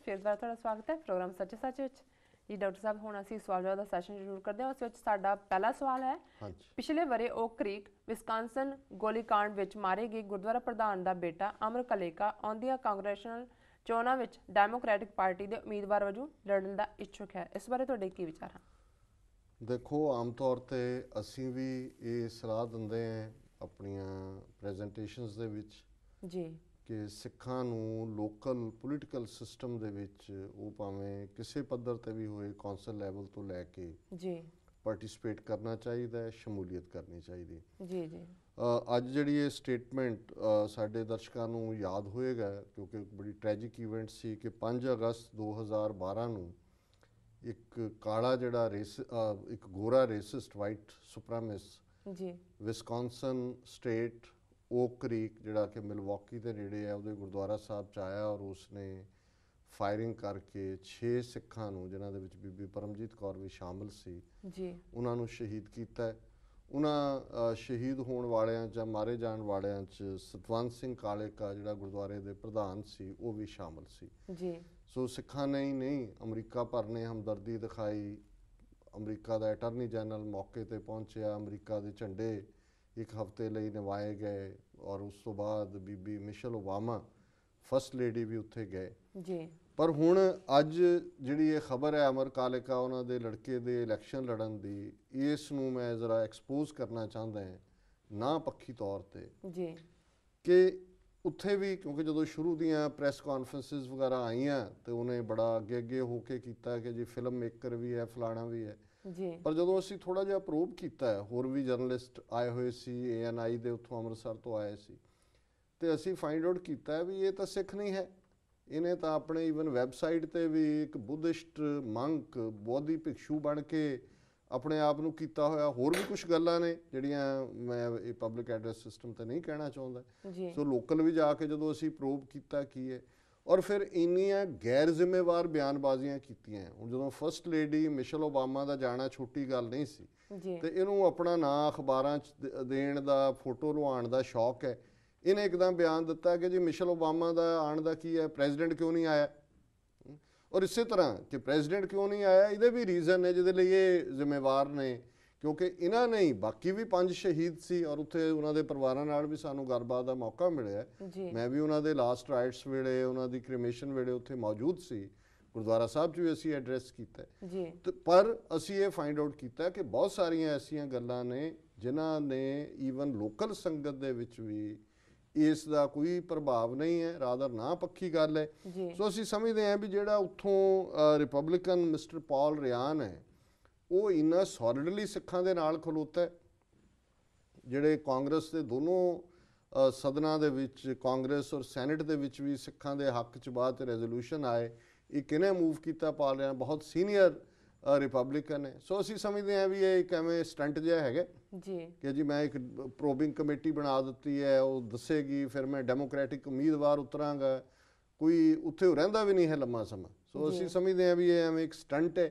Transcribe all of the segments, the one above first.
ਫਿਰ ਦੁਬਾਰਾ ਤੁਹਾਡਾ ਸਵਾਗਤ ਹੈ ਪ੍ਰੋਗਰਾਮ ਸੱਚ ਸੱਚ ਵਿੱਚ ਜੀ। ਡਾਕਟਰ ਸਾਹਿਬ, ਹੁਣ ਅਸੀਂ ਸਵਾਲ ਜਵਾਬ ਦਾ ਸੈਸ਼ਨ ਜ਼ਰੂਰ ਕਰਦੇ ਹਾਂ। ਉਸ ਵਿੱਚ ਸਾਡਾ ਪਹਿਲਾ ਸਵਾਲ ਹੈ, ਪਿਛਲੇ ਵਰੇ ਓਕ ਕ੍ਰੀਕ ਵਿਸਕਾਂਸਨ ਗੋਲੀकांड ਵਿੱਚ ਮਾਰੇ ਗਏ ਗੁਰਦੁਆਰਾ ਪ੍ਰਧਾਨ ਦਾ ਬੇਟਾ ਅਮਰ ਕਲੇਕਾ ਆਉਂਦੀਆਂ ਕਾਂਗਰੈਸ਼ਨਲ ਚੋਣਾਂ ਵਿੱਚ ਡੈਮੋਕ੍ਰੈਟਿਕ ਪਾਰਟੀ ਦੇ ਉਮੀਦਵਾਰ ਵਜੋਂ ਲੜਨ ਦਾ ਇੱਛੁਕ ਹੈ। ਇਸ ਬਾਰੇ ਤੁਹਾਡੇ ਕੀ ਵਿਚਾਰ ਹਨ? ਦੇਖੋ, ਆਮ ਤੌਰ 'ਤੇ ਅਸੀਂ ਵੀ ਇਹ ਸਲਾਹ ਦਿੰਦੇ ਹਾਂ ਆਪਣੀਆਂ ਪ੍ਰੈਜੈਂਟੇਸ਼ਨਸ ਦੇ ਵਿੱਚ ਜੀ ਕਿ ਸਿੱਖਾਂ ਨੂੰ ਲੋਕਲ ਪੋਲੀਟੀਕਲ ਸਿਸਟਮ ਦੇ ਵਿੱਚ ਉਹ ਭਾਵੇਂ ਕਿਸੇ ਪੱਧਰ 'ਤੇ ਵੀ ਹੋਏ, ਕੌਂਸਲ ਲੈਵਲ ਤੋਂ ਲੈ ਕੇ ਜੀ ਪਾਰਟਿਸਿਪੇਟ ਕਰਨਾ ਚਾਹੀਦਾ ਹੈ, ਸ਼ਮੂਲੀਅਤ ਕਰਨੀ ਚਾਹੀਦੀ। ਜੀ ਜੀ ਅੱਜ ਜਿਹੜੀ ਇਹ ਸਟੇਟਮੈਂਟ ਸਾਡੇ ਦਰਸ਼ਕਾਂ ਨੂੰ ਯਾਦ ਹੋਏਗਾ, ਕਿਉਂਕਿ ਬੜੀ ਟ੍ਰੈਜਿਕ ਇਵੈਂਟ ਸੀ ਕਿ 5 ਅਗਸਤ 2012 ਨੂੰ ਇੱਕ ਕਾਲਾ ਜਿਹੜਾ ਇੱਕ ਗੋਰਾ ਰੇਸਿਸਟ ਵਾਈਟ ਸੁਪਰਾਮਿਸ ਜੀ ਵਿਸਕੌਨਸਨ ਸਟੇਟ ਓਕ ਕ੍ਰੀਕ ਜਿਹੜਾ ਕਿ ਮਿਲਵਾਕੀ ਦੇ ਨੇੜੇ ਹੈ ਉਹਦੇ ਗੁਰਦੁਆਰਾ ਸਾਹਿਬ 'ਚ ਆਇਆ ਔਰ ਉਸਨੇ ਫਾਇਰਿੰਗ ਕਰਕੇ 6 ਸਿੱਖਾਂ ਨੂੰ, ਜਿਨ੍ਹਾਂ ਦੇ ਵਿੱਚ ਬੀਬੀ ਪਰਮਜੀਤ ਕੌਰ ਵੀ ਸ਼ਾਮਲ ਸੀ ਜੀ, ਉਹਨਾਂ ਨੂੰ ਸ਼ਹੀਦ ਕੀਤਾ। ਉਹਨਾਂ ਸ਼ਹੀਦ ਹੋਣ ਵਾਲਿਆਂ ਜਾਂ ਮਾਰੇ ਜਾਣ ਵਾਲਿਆਂ 'ਚ ਸਤਵੰਤ ਸਿੰਘ ਕਾਲੇਕਾ ਜਿਹੜਾ ਗੁਰਦੁਆਰੇ ਦੇ ਪ੍ਰਧਾਨ ਸੀ ਉਹ ਵੀ ਸ਼ਾਮਲ ਸੀ ਜੀ। ਸੋ ਸਿੱਖਾਂ ਨੇ ਹੀ ਨਹੀਂ, ਅਮਰੀਕਾ ਭਰ ਨੇ ਹਮਦਰਦੀ ਦਿਖਾਈ। ਅਮਰੀਕਾ ਦਾ ਅਟਾਰਨੀ ਜਨਰਲ ਮੌਕੇ 'ਤੇ ਪਹੁੰਚਿਆ, ਅਮਰੀਕਾ ਦੇ ਝੰਡੇ ਇੱਕ ਹਫ਼ਤੇ ਲਈ ਨਿਵਾਏ ਗਏ ਔਰ ਉਸ ਤੋਂ ਬਾਅਦ ਬੀਬੀ ਮਿਸ਼ੇਲ ਓਬਾਮਾ ਫਸਟ ਲੇਡੀ ਵੀ ਉੱਥੇ ਗਏ ਜੀ। ਪਰ ਹੁਣ ਅੱਜ ਜਿਹੜੀ ਇਹ ਖਬਰ ਹੈ ਅਮਰ ਕਾਲੇਕਾ ਉਹਨਾਂ ਦੇ ਲੜਕੇ ਦੇ ਇਲੈਕਸ਼ਨ ਲੜਨ ਦੀ, ਇਸ ਨੂੰ ਮੈਂ ਜ਼ਰਾ ਐਕਸਪੋਜ਼ ਕਰਨਾ ਚਾਹੁੰਦਾ ਹਾਂ ਨਾ ਪੱਖੀ ਤੌਰ 'ਤੇ ਜੀ ਕਿ ਉੱਥੇ ਵੀ, ਕਿਉਂਕਿ ਜਦੋਂ ਸ਼ੁਰੂ ਦੀਆਂ ਪ੍ਰੈਸ ਕਾਨਫਰੰਸਿਸ ਵਗੈਰਾ ਆਈਆਂ ਤੇ ਉਹਨੇ ਬੜਾ ਅੱਗੇ ਅੱਗੇ ਹੋ ਕੇ ਕੀਤਾ ਕਿ ਜੀ ਫਿਲਮ ਮੇਕਰ ਵੀ ਹੈ, ਫਲਾਣਾ ਵੀ ਹੈ ਜੀ। ਪਰ ਜਦੋਂ ਅਸੀਂ ਥੋੜ੍ਹਾ ਜਿਹਾ ਪ੍ਰੋਬ ਕੀਤਾ ਹੈ, ਹੋਰ ਵੀ ਜਰਨਲਿਸਟ ਆਏ ਹੋਏ ਸੀ, ANI ਦੇ ਉੱਥੋਂ ਅੰਮ੍ਰਿਤਸਰ ਤੋਂ ਆਏ ਸੀ, ਤੇ ਅਸੀਂ ਫਾਈਂਡ ਆਊਟ ਕੀਤਾ ਵੀ ਇਹ ਤਾਂ ਸਿੱਖ ਨਹੀਂ ਹੈ। ਇਹਨੇ ਤਾਂ ਆਪਣੇ ਈਵਨ ਵੈਬਸਾਈਟ 'ਤੇ ਵੀ ਇੱਕ ਬੁੱਧਿਸਟ ਮੰਕ, ਬੋਧੀ ਭਿਕਸ਼ੂ ਬਣ ਕੇ ਆਪਣੇ ਆਪ ਨੂੰ ਕੀਤਾ ਹੋਇਆ। ਹੋਰ ਵੀ ਕੁਛ ਗੱਲਾਂ ਨੇ ਜਿਹੜੀਆਂ ਮੈਂ ਇਹ ਪਬਲਿਕ ਐਡਰੈਸ ਸਿਸਟਮ 'ਤੇ ਨਹੀਂ ਕਹਿਣਾ ਚਾਹੁੰਦਾ। ਸੋ ਲੋਕਲ ਵੀ ਜਾ ਕੇ ਜਦੋਂ ਅਸੀਂ ਪ੍ਰੋਬ ਕੀਤਾ ਕੀ ਹੈ, ਔਰ ਫਿਰ ਇੰਨੀਆਂ ਗੈਰ ਜ਼ਿੰਮੇਵਾਰ ਬਿਆਨਬਾਜ਼ੀਆਂ ਕੀਤੀਆਂ। ਹੁਣ ਜਦੋਂ ਫਸਟ ਲੇਡੀ ਮਿਸ਼ੇਲ ਓਬਾਮਾ ਦਾ ਜਾਣਾ ਛੋਟੀ ਗੱਲ ਨਹੀਂ ਸੀ, ਤੇ ਇਹਨੂੰ ਆਪਣਾ ਨਾਂ ਅਖਬਾਰਾਂ 'ਚ ਦੇਣ ਦਾ, ਫੋਟੋ ਲਵਾਉਣ ਦਾ ਸ਼ੌਕ ਹੈ। ਇਹਨੇ ਇੱਕਦਮ ਬਿਆਨ ਦਿੱਤਾ ਕਿ ਜੀ ਮਿਸ਼ੇਲ ਓਬਾਮਾ ਦਾ ਆਉਣ ਦਾ ਕੀ ਹੈ, ਪ੍ਰੈਜ਼ੀਡੈਂਟ ਕਿਉਂ ਨਹੀਂ ਆਇਆ। ਔਰ ਇਸੇ ਤਰ੍ਹਾਂ ਕਿ ਪ੍ਰੈਜ਼ੀਡੈਂਟ ਕਿਉਂ ਨਹੀਂ ਆਇਆ, ਇਹਦੇ ਵੀ ਰੀਜ਼ਨ ਨੇ ਜਿਹਦੇ ਲਈ ਇਹ ਜ਼ਿੰਮੇਵਾਰ ਨੇ, ਕਿਉਂਕਿ ਇਹਨਾਂ ਨੇ ਹੀ, ਬਾਕੀ ਵੀ 5 ਸ਼ਹੀਦ ਸੀ ਔਰ ਉੱਥੇ ਉਹਨਾਂ ਦੇ ਪਰਿਵਾਰਾਂ ਨਾਲ ਵੀ ਸਾਨੂੰ ਗੱਲਬਾਤ ਦਾ ਮੌਕਾ ਮਿਲਿਆ। ਮੈਂ ਵੀ ਉਹਨਾਂ ਦੇ ਲਾਸਟ ਰਾਈਟਸ ਵੇਲੇ, ਉਹਨਾਂ ਦੀ ਕ੍ਰਿਮੇਸ਼ਨ ਵੇਲੇ ਉੱਥੇ ਮੌਜੂਦ ਸੀ। ਗੁਰਦੁਆਰਾ ਸਾਹਿਬ 'ਚ ਵੀ ਅਸੀਂ ਐਡਰੈਸ ਕੀਤਾ ਤੇ ਪਰ ਅਸੀਂ ਇਹ ਫਾਈਂਡ ਆਊਟ ਕੀਤਾ ਕਿ ਬਹੁਤ ਸਾਰੀਆਂ ਐਸੀਆਂ ਗੱਲਾਂ ਨੇ ਜਿਨ੍ਹਾਂ ਨੇ ਈਵਨ ਲੋਕਲ ਸੰਗਤ ਦੇ ਵਿੱਚ ਵੀ ਇਸ ਦਾ ਕੋਈ ਪ੍ਰਭਾਵ ਨਹੀਂ ਹੈ, ਰਾਦਰ ਨਾ ਪੱਖੀ ਗੱਲ ਹੈ। ਸੋ ਅਸੀਂ ਸਮਝਦੇ ਹਾਂ ਵੀ ਜਿਹੜਾ ਉੱਥੋਂ ਰਿਪਬਲਿਕਨ ਮਿਸਟਰ ਪੌਲ ਰਿਆਨ ਹੈ, ਉਹ ਇੰਨਾ ਸੋਲਿਡਲੀ ਸਿੱਖਾਂ ਦੇ ਨਾਲ ਖਲੋਤਾ ਹੈ। ਜਿਹੜੇ ਕਾਂਗਰਸ ਦੇ ਦੋਨੋਂ ਸਦਨਾਂ ਦੇ ਵਿੱਚ, ਕਾਂਗਰਸ ਔਰ ਸੈਨੇਟ ਦੇ ਵਿੱਚ ਵੀ ਸਿੱਖਾਂ ਦੇ ਹੱਕ 'ਚ ਬਾਅਦ 'ਚ ਰੈਜ਼ੋਲੂਸ਼ਨ ਆਏ, ਇਹ ਕਿਹਨੇ ਮੂਵ ਕੀਤਾ? ਪੌਲ ਰਿਆਨ ਬਹੁਤ ਸੀਨੀਅਰ ਰਿਪਬਲਿਕਨ ਹੈ। ਸੋ ਅਸੀਂ ਸਮਝਦੇ ਹਾਂ ਵੀ ਇਹ ਇੱਕ ਐਵੇਂ ਸਟੰਟ ਜਿਹਾ ਹੈਗਾ ਕਿ ਜੀ ਮੈਂ ਇੱਕ ਪ੍ਰੋਬਿੰਗ ਕਮੇਟੀ ਬਣਾ ਦਿੱਤੀ ਹੈ, ਉਹ ਦੱਸੇਗੀ, ਫਿਰ ਮੈਂ ਡੈਮੋਕ੍ਰੈਟਿਕ ਉਮੀਦਵਾਰ ਉਤਰਾਂਗਾ। ਕੋਈ ਉੱਥੇ ਰਹਿੰਦਾ ਵੀ ਨਹੀਂ ਹੈ ਲੰਮਾ ਸਮਾਂ। ਸੋ ਅਸੀਂ ਸਮਝਦੇ ਹਾਂ ਵੀ ਇਹ ਐਵੇਂ ਇੱਕ ਸਟੰਟ ਹੈ।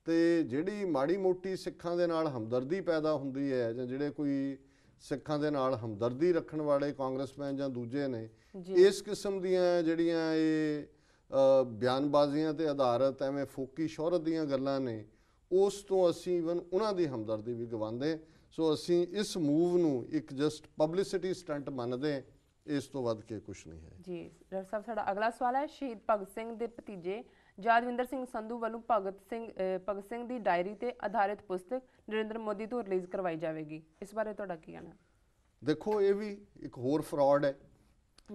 ਤੇ ਜਿਹੜੀ ਮਾੜੀ ਮੋਟੀ ਸਿੱਖਾਂ ਦੇ ਨਾਲ ਹਮਦਰਦੀ ਪੈਦਾ ਹੁੰਦੀ ਹੈ, ਜਾਂ ਜਿਹੜੇ ਕੋਈ ਸਿੱਖਾਂ ਦੇ ਨਾਲ ਹਮਦਰਦੀ ਰੱਖਣ ਵਾਲੇ ਕਾਂਗਰਸਮੈਨ ਜਾਂ ਦੂਜੇ ਨੇ, ਇਸ ਕਿਸਮ ਦੀਆਂ ਜਿਹੜੀਆਂ ਇਹ ਬਿਆਨਬਾਜ਼ੀਆਂ 'ਤੇ ਆਧਾਰਿਤ ਐਵੇਂ ਫੋਕੀ ਸ਼ੋਹਰਤ ਦੀਆਂ ਗੱਲਾਂ ਨੇ, ਉਸ ਤੋਂ ਅਸੀਂ ਈਵਨ ਉਹਨਾਂ ਦੀ ਹਮਦਰਦੀ ਵੀ ਗਵਾਉਂਦੇ। ਸੋ ਅਸੀਂ ਇਸ ਮੂਵ ਨੂੰ ਇੱਕ ਜਸਟ ਪਬਲਿਸਿਟੀ ਸਟੰਟ ਮੰਨਦੇ, ਇਸ ਤੋਂ ਵੱਧ ਕੇ ਕੁਛ ਨਹੀਂ ਹੈ। ਜੀ ਡਾਕਟਰ ਸਾਹਿਬ, ਸਾਡਾ ਅਗਲਾ ਸਵਾਲ ਹੈ, ਸ਼ਹੀਦ ਭਗਤ ਸਿੰਘ ਦੇ ਭਤੀਜੇ ਯਾਦਵਿੰਦਰ ਸਿੰਘ ਸੰਧੂ ਵੱਲੋਂ ਭਗਤ ਸਿੰਘ ਦੀ ਡਾਇਰੀ ਤੇ ਆਧਾਰਿਤ ਪੁਸਤਕ ਨਰਿੰਦਰ ਮੋਦੀ ਤੋਂ ਰਿਲੀਜ਼ ਕਰਵਾਈ ਜਾਵੇਗੀ। ਇਸ ਬਾਰੇ ਤੁਹਾਡਾ ਕੀ ਕਹਿਣਾ? ਦੇਖੋ, ਇਹ ਵੀ ਇੱਕ ਹੋਰ ਫਰਾਡ ਹੈ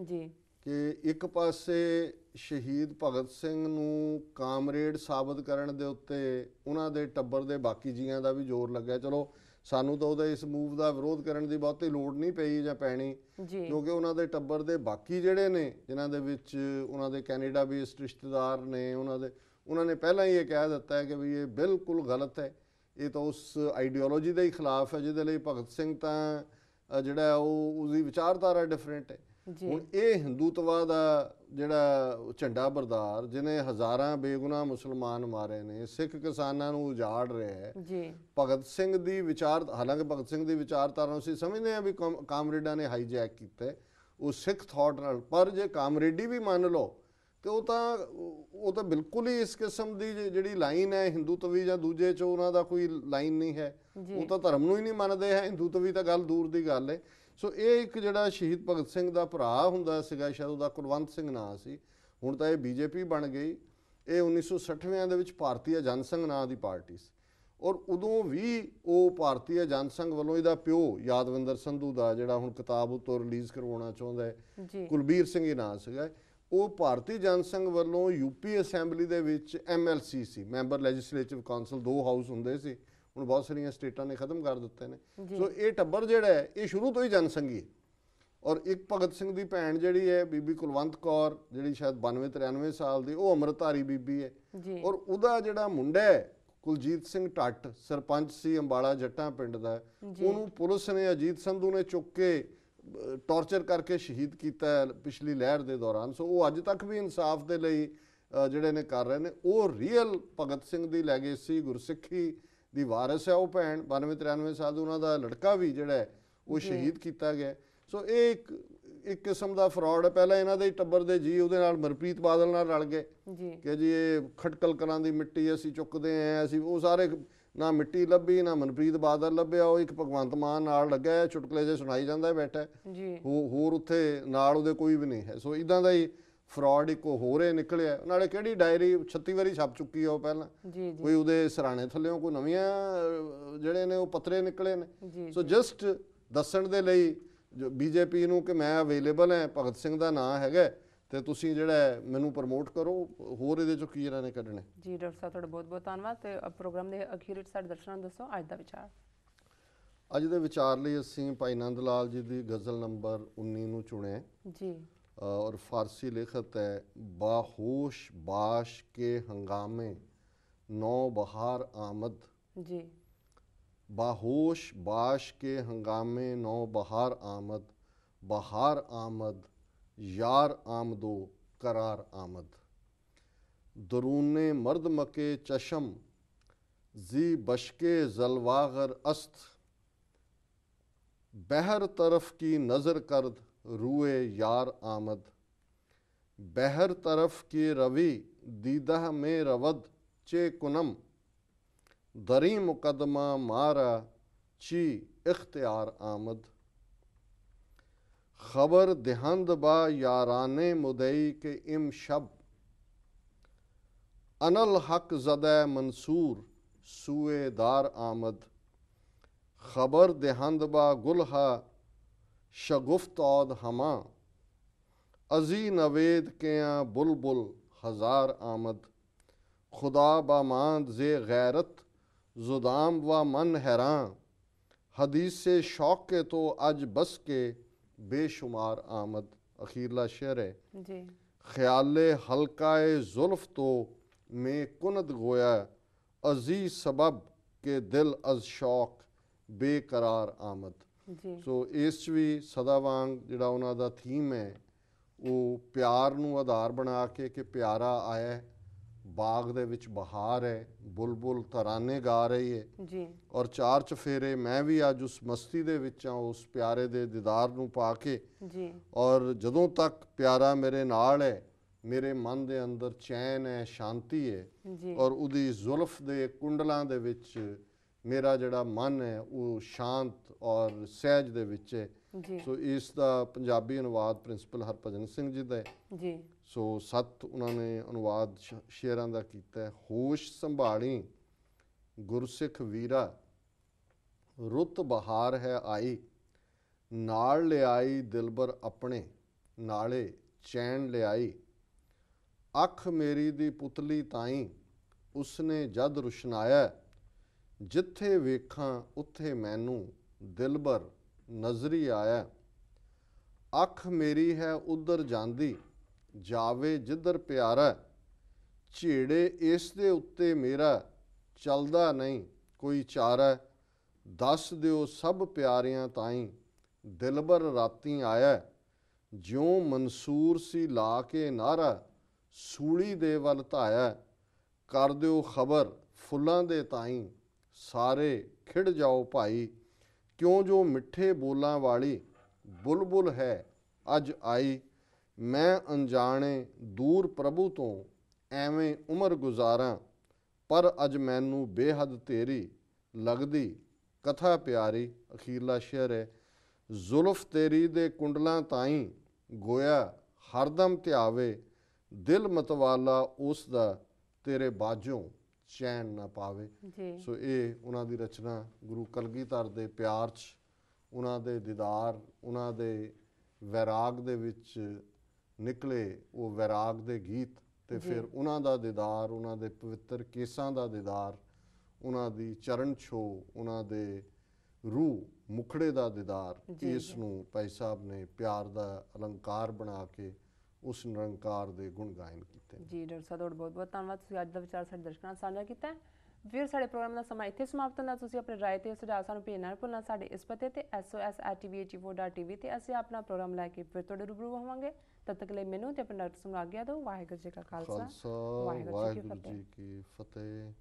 ਜੀ ਕਿ ਇੱਕ ਪਾਸੇ ਸ਼ਹੀਦ ਭਗਤ ਸਿੰਘ ਨੂੰ ਕਾਮਰੇਡ ਸਾਬਤ ਕਰਨ ਦੇ ਉੱਤੇ ਉਹਨਾਂ ਦੇ ਟੱਬਰ ਦੇ ਬਾਕੀ ਜੀਆਂ ਦਾ ਵੀ ਜ਼ੋਰ ਲੱਗਿਆ। ਚਲੋ, ਸਾਨੂੰ ਤਾਂ ਉਹਦੇ ਇਸ ਮੂਵ ਦਾ ਵਿਰੋਧ ਕਰਨ ਦੀ ਬਹੁਤੀ ਲੋੜ ਨਹੀਂ ਪਈ ਜਾਂ ਪੈਣੀ, ਕਿਉਂਕਿ ਉਹਨਾਂ ਦੇ ਟੱਬਰ ਦੇ ਬਾਕੀ ਜਿਹੜੇ ਨੇ, ਜਿਨ੍ਹਾਂ ਦੇ ਵਿੱਚ ਉਹਨਾਂ ਦੇ ਕੈਨੇਡਾ ਬੇਸਡ ਰਿਸ਼ਤੇਦਾਰ ਨੇ, ਉਹਨਾਂ ਨੇ ਪਹਿਲਾਂ ਹੀ ਇਹ ਕਹਿ ਦਿੱਤਾ ਹੈ ਕਿ ਵੀ ਇਹ ਬਿਲਕੁਲ ਗਲਤ ਹੈ, ਇਹ ਤਾਂ ਉਸ ਆਈਡੀਓਲੋਜੀ ਦੇ ਹੀ ਖਿਲਾਫ ਹੈ ਜਿਹਦੇ ਲਈ ਭਗਤ ਸਿੰਘ ਤਾਂ ਜਿਹੜਾ ਉਹ ਉਸਦੀ ਵਿਚਾਰਧਾਰਾ ਡਿਫਰੈਂਟ ਹੈ। ਹੁਣ ਇਹ ਹਿੰਦੂਤਵਾ ਦਾ ਜਿਹੜਾ ਝੰਡਾ ਬਰਦਾਰ, ਜਿਹਨੇ ਹਜ਼ਾਰਾਂ ਬੇਗੁਨਾਹ ਮੁਸਲਮਾਨ ਮਾਰੇ ਨੇ, ਸਿੱਖ ਕਿਸਾਨਾਂ ਨੂੰ ਉਜਾੜ ਰਿਹਾ ਹੈ, ਭਗਤ ਸਿੰਘ ਦੀ ਹਾਲਾਂਕਿ ਭਗਤ ਸਿੰਘ ਦੀ ਵਿਚਾਰਧਾਰਾ ਨੂੰ ਅਸੀਂ ਸਮਝਦੇ ਹਾਂ ਵੀ ਕਾਮਰੇਡਾਂ ਨੇ ਹਾਈਜੈਕ ਕੀਤਾ ਉਹ ਸਿੱਖ ਥਾਟ ਨਾਲ, ਪਰ ਜੇ ਕਾਮਰੇਡੀ ਵੀ ਮੰਨ ਲਓ ਤੇ ਉਹ ਤਾਂ ਬਿਲਕੁਲ ਹੀ ਇਸ ਕਿਸਮ ਦੀ ਜਿਹੜੀ ਲਾਈਨ ਹੈ ਹਿੰਦੂਤਵੀ ਜਾਂ ਦੂਜੇ 'ਚ ਉਹਨਾਂ ਦਾ ਕੋਈ ਲਾਈਨ ਨਹੀਂ ਹੈ। ਉਹ ਤਾਂ ਧਰਮ ਨੂੰ ਹੀ ਨਹੀਂ ਮੰਨਦੇ ਹੈ, ਹਿੰਦੂਤਵੀ ਤਾਂ ਗੱਲ ਦੂਰ ਦੀ ਗੱਲ ਹੈ। ਸੋ ਇਹ ਇੱਕ ਜਿਹੜਾ ਸ਼ਹੀਦ ਭਗਤ ਸਿੰਘ ਦਾ ਭਰਾ ਹੁੰਦਾ ਸੀਗਾ, ਸ਼ਾਇਦ ਉਹਦਾ ਕੁਲਵੰਤ ਸਿੰਘ ਨਾਂ ਸੀ, ਹੁਣ ਤਾਂ ਇਹ ਬੀਜੇਪੀ ਬਣ ਗਈ। ਇਹ 1960ਵਿਆਂ ਦੇ ਵਿੱਚ ਭਾਰਤੀ ਜਨਸੰਘ ਨਾਂ ਦੀ ਪਾਰਟੀ ਸੀ, ਔਰ ਉਦੋਂ ਵੀ ਉਹ ਭਾਰਤੀ ਜਨਸੰਘ ਵੱਲੋਂ ਇਹਦਾ ਪਿਓ ਯਾਦਵਿੰਦਰ ਸੰਧੂ ਦਾ, ਜਿਹੜਾ ਹੁਣ ਕਿਤਾਬ ਉੱਤੋਂ ਰਿਲੀਜ਼ ਕਰਵਾਉਣਾ ਚਾਹੁੰਦਾ ਹੈ, ਕੁਲਬੀਰ ਸਿੰਘ ਹੀ ਨਾਂ ਸੀਗਾ, ਉਹ ਭਾਰਤੀ ਜਨਸੰਘ ਵੱਲੋਂ ਯੂਪੀ ਅਸੈਂਬਲੀ ਦੇ ਵਿੱਚ MLC ਸੀ, ਮੈਂਬਰ ਲੈਜਿਸਲੇਟਿਵ ਕਾਉਂਸਲ। 2 ਹਾਊਸ ਹੁੰਦੇ ਸੀ, ਹੁਣ ਬਹੁਤ ਸਾਰੀਆਂ ਸਟੇਟਾਂ ਨੇ ਖਤਮ ਕਰ ਦਿੱਤੇ ਨੇ। ਸੋ ਇਹ ਟੱਬਰ ਜਿਹੜਾ ਹੈ ਇਹ ਸ਼ੁਰੂ ਤੋਂ ਹੀ ਜਨਸੰਘੀ ਹੈ। ਔਰ ਇੱਕ ਭਗਤ ਸਿੰਘ ਦੀ ਭੈਣ ਜਿਹੜੀ ਹੈ ਬੀਬੀ ਕੁਲਵੰਤ ਕੌਰ, ਜਿਹੜੀ ਸ਼ਾਇਦ 92-93 ਸਾਲ ਦੀ, ਉਹ ਅੰਮ੍ਰਿਤਧਾਰੀ ਬੀਬੀ ਹੈ। ਔਰ ਉਹਦਾ ਜਿਹੜਾ ਮੁੰਡਾ ਹੈ ਕੁਲਜੀਤ ਸਿੰਘ ਟੱਟ, ਸਰਪੰਚ ਸੀ ਅੰਬਾਲਾ ਜੱਟਾਂ ਪਿੰਡ ਦਾ, ਉਹਨੂੰ ਪੁਲਿਸ ਨੇ, ਅਜੀਤ ਸੰਧੂ ਨੇ ਚੁੱਕ ਕੇ ਟੌਰਚਰ ਕਰਕੇ ਸ਼ਹੀਦ ਕੀਤਾ ਪਿਛਲੀ ਲਹਿਰ ਦੇ ਦੌਰਾਨ। ਸੋ ਉਹ ਅੱਜ ਤੱਕ ਵੀ ਇਨਸਾਫ ਦੇ ਲਈ ਜਿਹੜੇ ਨੇ ਕਰ ਰਹੇ ਨੇ। ਉਹ ਰੀਅਲ ਭਗਤ ਸਿੰਘ ਦੀ ਲੈਗੇਸੀ, ਗੁਰਸਿੱਖੀ ਦੀ ਵਾਰਿਸ ਹੈ ਉਹ ਭੈਣ, 92-93 ਸਾਲ ਦੀ। ਉਹਨਾਂ ਦਾ ਲੜਕਾ ਵੀ ਜਿਹੜਾ ਹੈ ਉਹ ਸ਼ਹੀਦ ਕੀਤਾ ਗਿਆ। ਸੋ ਇਹ ਇੱਕ ਕਿਸਮ ਦਾ ਫਰਾਡ ਹੈ। ਪਹਿਲਾਂ ਇਹਨਾਂ ਦੇ ਟੱਬਰ ਦੇ ਜੀ ਉਹਦੇ ਨਾਲ ਮਨਪ੍ਰੀਤ ਬਾਦਲ ਨਾਲ ਰਲ ਗਏ ਕਿ ਜੀ ਇਹ ਖਟਕਲ ਕਲਾਂ ਦੀ ਮਿੱਟੀ ਅਸੀਂ ਚੁੱਕਦੇ ਆਂ, ਅਸੀਂ ਉਹ ਸਾਰੇ, ਨਾ ਮਿੱਟੀ ਲੱਭੀ ਨਾ ਮਨਪ੍ਰੀਤ ਬਾਦਲ ਲੱਭਿਆ। ਉਹ ਇੱਕ ਭਗਵੰਤ ਮਾਨ ਨਾਲ ਲੱਗਾ, ਚੁਟਕਲੇ ਜੇ ਸੁਣਾਈ ਜਾਂਦਾ ਬੈਠਾ, ਹੋਰ ਉੱਥੇ ਨਾਲ ਉਹਦੇ ਕੋਈ ਵੀ ਨਹੀਂ ਹੈ। ਸੋ ਇਦਾਂ ਦਾ ਹੀ ਫਰਾਡ ਇੱਕ ਹੋਰ ਇਹ ਨਿਕਲਿਆ। ਨਾਲੇ ਕਿਹੜੀ ਡਾਇਰੀ 36 ਵਾਰੀ ਛਪ ਚੁੱਕੀ ਆ ਉਹ ਪਹਿਲਾਂ, ਕੋਈ ਉਹਦੇ ਸਰਾਣੇ ਥੱਲਿਓਂ ਕੋਈ ਨਵੀਆਂ ਜਿਹੜੇ ਨੇ ਉਹ ਪੱਤਰੇ ਨਿਕਲੇ ਨੇ। ਸੋ ਜਸਟ ਦੱਸਣ ਦੇ ਲਈ ਬੀਜੇਪੀ ਨੂੰ ਕਿ ਮੈਂ ਅਵੇਲੇਬਲ ਹੈ, ਭਗਤ ਸਿੰਘ ਦਾ ਨਾਂ ਹੈਗਾ, ਤੇ ਤੁਸੀਂ ਜਿਹੜਾ ਮੈਨੂੰ ਪ੍ਰਮੋਟ ਕਰੋ। ਹੋਰ ਇਹਦੇ ਚੋਂ ਕੀ ਇਹਨਾਂ ਨੇ ਕੱਢਣਾ। ਜੀ ਡਾਕਟਰ ਸਾਹਿਬ, ਤੁਹਾਡਾ ਬਹੁਤ ਬਹੁਤ ਧੰਨਵਾਦ। ਤੇ ਪ੍ਰੋਗਰਾਮ ਦੇ ਅਖੀਰ ਵਿੱਚ ਸਾਡੇ ਦਰਸ਼ਕਾਂ ਨੂੰ ਦੱਸੋ ਅੱਜ ਦਾ ਵਿਚਾਰ। ਅੱਜ ਦੇ ਵਿਚਾਰ ਲਈ ਅਸੀਂ ਭਾਈ ਨੰਦ ਲਾਲ ਜੀ ਦੀ ਗਜ਼ਲ ਨੰਬਰ 19 ਨੂੰ ਚੁਣਿਆ ਜੀ। और फारसी लिखत है, बाहोश बाश के हंगामे नौ बहार आमद जी। बाहोश बाश के हंगामे नौ बहार आमद यार आमदो करार आमद। दरूने मर्द मके चशम जी बशके जलवागर अस्त, बहर तरफ की नज़र करद रूए यार आमद। बहर तरफ की रवि दीदह में रवद चे कुनम, दरी मुकदमा मारा ची इख्तियार आमद। खबर दिहंद बा याराने मुदई के इम शब, अनल हक ज़दा मंसूर सूए दार आमद। खबर दिहंद बा गुलहा शगुफ्त औद हमा, अजी नवेद के यहाँ बुलबुल हजार आमद। खुदा बामांद जे गैरत जुदाम व मन हैरान, हदीस से शौक के तो अज बस के बेशुमार आमद। अखीरला शेर है जी। ख्याले हल्काए जुल्फ तो में कुनद गोया, अजी सबब के दिल अज शौक बेकरार आमद। सो इस भी सदा वांग जिहड़ा उन्हां दा थीम है वो प्यार नूं आधार बना के कि प्यारा आया, बाग दे विच बहार है, बुलबुल तराने गा रही है जी। और चार चफेरे मैं भी अज उस मस्ती दे विच हां, उस प्यारे दे दीदार नूं पा के जी। और जदों तक प्यारा मेरे नाल है, मेरे मन दे अंदर चैन है, शांति है जी। और उहदी जुल्फ दे कुंडलां दे विच मेरा जिहड़ा मन है वो शांत और सहज दे विच है जी। सो इस दा पंजाबी अनुवाद प्रिंसिपल हरभजन सिंह जी दा है जी। सो 7 उन्होंने अनुवाद शेरां दा कीता है। होश संभाली गुरसिख वीरा, रुत बहार है आई, नाल ले आई दिलबर अपने, नाले चैन ले आई। अख मेरी दी पुतली ताई, उसने जद रुशनाया, जिथे वेखां उत्थे मैनू दिलबर नजरी आया। अख मेरी है उधर जांदी, जावे जिधर प्यारा, झेड़े इस दे उत्ते मेरा चलदा नहीं कोई चारा। दस दिओ सब प्यारियां ताई, दिलबर राती आया, ज्यों मंसूर सी ला के नारा, सूली दे वल धाया। कर दिओ खबर फुल्लां दे ताई, सारे खिड़ जाओ भाई, क्यों जो मिठे बोलां वाली बुलबुल है अज आई। ਮੈਂ ਅਣਜਾਣੇ ਦੂਰ ਪ੍ਰਭੂ ਤੋਂ ਐਵੇਂ ਉਮਰ ਗੁਜ਼ਾਰਾਂ, ਪਰ ਅਜ ਮੈਨੂੰ ਬੇਹੱਦ ਤੇਰੀ ਲੱਗਦੀ ਕਥਾ ਪਿਆਰੀ। ਅਖੀਰਲਾ ਸ਼ੇਅਰ ਹੈ, ਜ਼ੁਲਫ ਤੇਰੀ ਦੇ ਕੁੰਡਲਾਂ ਤਾਈਂ ਗੋਇਆ ਹਰਦਮ ਧਿਆਵੇ, ਦਿਲ ਮਤਵਾਲਾ ਉਸ ਦਾ ਤੇਰੇ ਬਾਝੋਂ ਚੈਨ ਨਾ ਪਾਵੇ। ਜੀ ਸੋ ਇਹ ਉਹਨਾਂ ਦੀ ਰਚਨਾ ਗੁਰੂ ਕਲਗੀਧਰ ਦੇ ਪਿਆਰ 'ਚ, ਉਹਨਾਂ ਦੇ ਦੀਦਾਰ, ਉਹਨਾਂ ਦੇ ਵੈਰਾਗ ਦੇ ਵਿੱਚ ਨਿਕਲੇ ਉਹ ਵੈਰਾਗ ਦੇ ਗੀਤ, ਤੇ ਫਿਰ ਉਹਨਾਂ ਦਾ ਦੀਦਾਰ, ਉਹਨਾਂ ਦੇ ਪਵਿੱਤਰ ਕੇਸਾਂ ਦਾ ਦੀਦਾਰ, ਉਹਨਾਂ ਦੀ ਚਰਨ ਛੋਹ, ਉਹਨਾਂ ਦੇ ਰੂਹ ਮੁਖੜੇ ਦਾ ਦੀਦਾਰ, ਇਸ ਨੂੰ ਭਾਈ ਸਾਹਿਬ ਨੇ ਪਿਆਰ ਦਾ ਅਲੰਕਾਰ ਬਣਾ ਕੇ ਉਸ ਨਿਰੰਕਾਰ ਦੇ ਗੁਣ ਗਾਇਨ ਕੀਤੇ। ਜੀ ਡਾਕਟਰ ਸਾਹਿਬ ਤੁਹਾਡਾ ਬਹੁਤ ਬਹੁਤ ਧੰਨਵਾਦ, ਤੁਸੀਂ ਅੱਜ ਦਾ ਵਿਚਾਰ ਸਾਡੇ ਦਰਸ਼ਕਾਂ ਨਾਲ ਸਾਂਝਾ ਕੀਤਾ ਹੈ। ਫਿਰ ਸਾਡੇ ਪ੍ਰੋਗਰਾਮ ਦਾ ਸਮਾਂ ਇੱਥੇ ਸਮਾਪਤ ਹੁੰਦਾ। ਤੁਸੀਂ ਆਪਣੇ ਰਾਏ ਤੇ ਸੁਝਾਅ ਸਾਨੂੰ ਭੇਜਣਾ ਨਾ ਭੁੱਲਣਾ ਸਾਡੇ ਇਸ ਪਤੇ ਤੇ sos@tvh4.tv ਤੇ ਅਸੀਂ ਆਪਣਾ ਪ੍ਰੋਗਰਾਮ ਲੈ ਕੇ ਫਿਰ ਤੁਹਾਡੇ ਰੂਬਰੂ ਹੋਵਾਂਗੇ। ਤਦ ਤੱਕ ਲਈ ਮੈਨੂੰ ਤੇ ਆਪਣੇ ਡਾਕਟਰ ਨੂੰ ਆਗਿਆ ਦਿਓ। ਵਾਹਿਗੁਰੂ ਜੀ ਕਾ ਖਾਲਸਾ, ਵਾਹਿਗੁਰੂ ਜੀ ਕੀ ਫਤਿਹ।